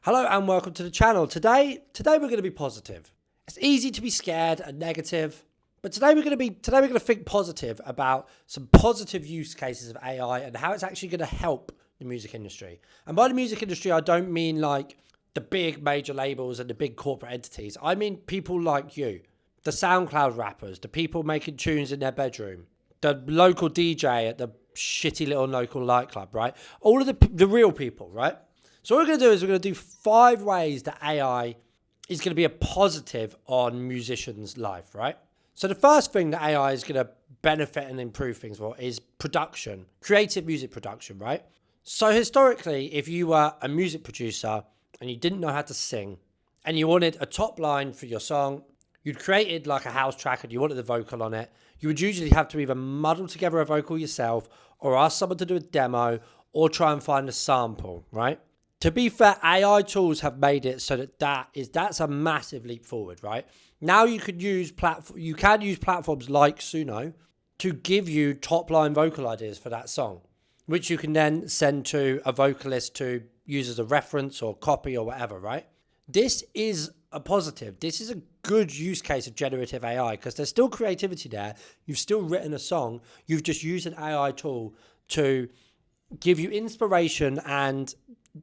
Hello and welcome to the channel. Today we're going to be positive. It's easy to be scared and negative, but today we're going to think positive about some positive use cases of AI and how it's actually going to help the music industry. And by the music industry, I don't mean like the big major labels and the big corporate entities. I mean people like you, the SoundCloud rappers, the people making tunes in their bedroom, the local DJ at the shitty little local nightclub, right? All of the real people, right? So what we're going to do is we're going to do 5 ways that AI is going to be a positive on musicians' life, right? So the first thing that AI is going to benefit and improve things for is production, creative music production, right? So historically, if you were a music producer and you didn't know how to sing and you wanted a top line for your song, you'd created like a house track and you wanted the vocal on it, you would usually have to either muddle together a vocal yourself or ask someone to do a demo or try and find a sample, right? To be fair, AI tools have made it so that's a massive leap forward, right? Now you can use platforms like Suno to give you top line vocal ideas for that song, which you can then send to a vocalist to use as a reference or copy or whatever, right? This is a positive. This is a good use case of generative AI because there's still creativity there. You've still written a song. You've just used an AI tool to give you inspiration and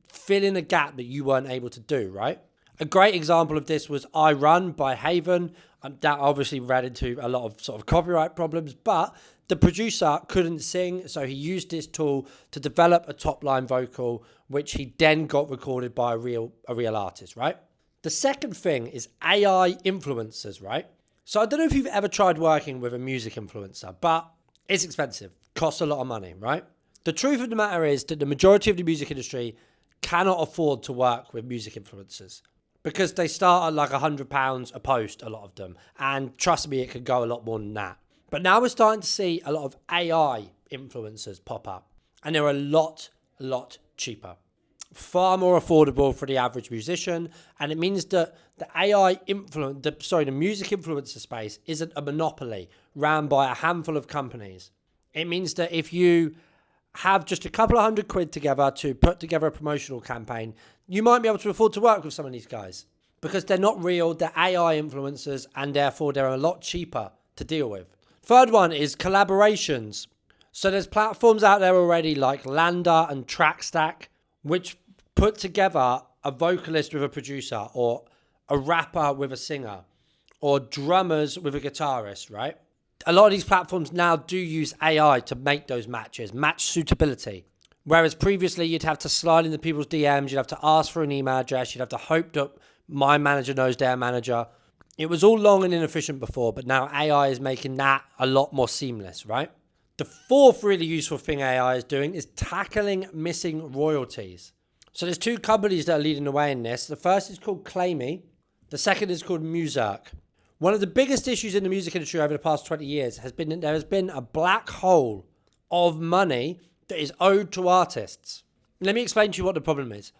fill in a gap that you weren't able to do, right? A great example of this was I Run by Haven. That obviously ran into a lot of sort of copyright problems, but the producer couldn't sing, so he used this tool to develop a top line vocal, which he then got recorded by a real artist, right? The second thing is AI influencers, right? So I don't know if you've ever tried working with a music influencer, but it's expensive, costs a lot of money, right? The truth of the matter is that the majority of the music industry cannot afford to work with music influencers because they start at like £100 a post, a lot of them. And trust me, it could go a lot more than that. But now we're starting to see a lot of AI influencers pop up and they're a lot cheaper, far more affordable for the average musician. And it means that the music influencer space isn't a monopoly ran by a handful of companies. It means that if you have just a couple of £100 together to put together a promotional campaign, you might be able to afford to work with some of these guys because they're not real, they're AI influencers, and therefore they're a lot cheaper to deal with. Third one is collaborations. So there's platforms out there already like Landa and Trackstack, which put together a vocalist with a producer or a rapper with a singer or drummers with a guitarist, right? A lot of these platforms now do use AI to make those matches, match suitability. Whereas previously you'd have to slide into people's DMs, you'd have to ask for an email address, you'd have to hope that my manager knows their manager. It was all long and inefficient before, but now AI is making that a lot more seamless, right? The fourth really useful thing AI is doing is tackling missing royalties. So there's 2 companies that are leading the way in this. The first is called Claimy. The second is called Muzerk. One of the biggest issues in the music industry over the past 20 years has been that there has been a black hole of money that is owed to artists. Let me explain to you what the problem is.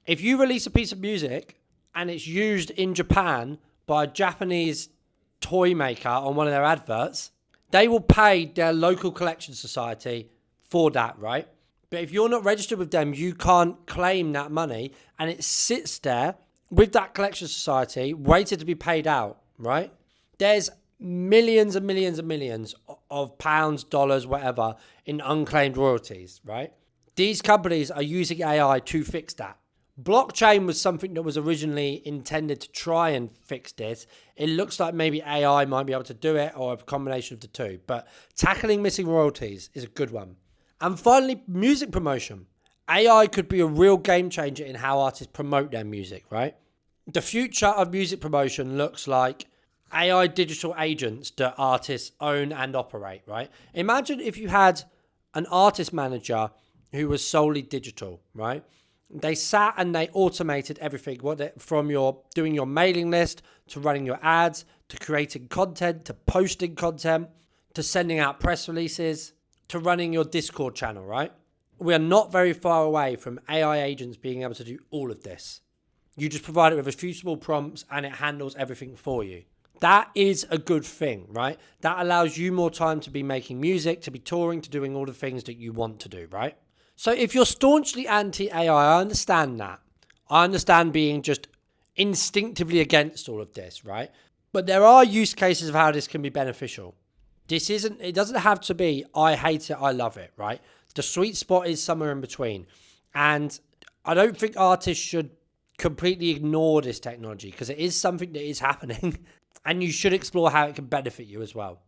If you release a piece of music and it's used in Japan by a Japanese toy maker on one of their adverts, they will pay their local collection society for that, right? But if you're not registered with them, you can't claim that money and it sits there with that collection society waiting to be paid out. Right? There's millions and millions and millions of pounds, dollars, whatever, in unclaimed royalties, right? These companies are using AI to fix that. Blockchain was something that was originally intended to try and fix this. It looks like maybe AI might be able to do it or a combination of the two, but tackling missing royalties is a good one. And finally, music promotion. AI could be a real game changer in how artists promote their music, right? The future of music promotion looks like AI digital agents that artists own and operate, right? Imagine if you had an artist manager who was solely digital, right? They sat and they automated everything, from doing your mailing list to running your ads to creating content to posting content to sending out press releases to running your Discord channel, right? We are not very far away from AI agents being able to do all of this. You just provide it with a few small prompts and it handles everything for you. That is a good thing, right? That allows you more time to be making music, to be touring, to doing all the things that you want to do, right? So if you're staunchly anti-AI, I understand that. I understand being just instinctively against all of this, right? But there are use cases of how this can be beneficial. It doesn't have to be, I hate it, I love it, right? The sweet spot is somewhere in between. And I don't think artists should completely ignore this technology because it is something that is happening and you should explore how it can benefit you as well.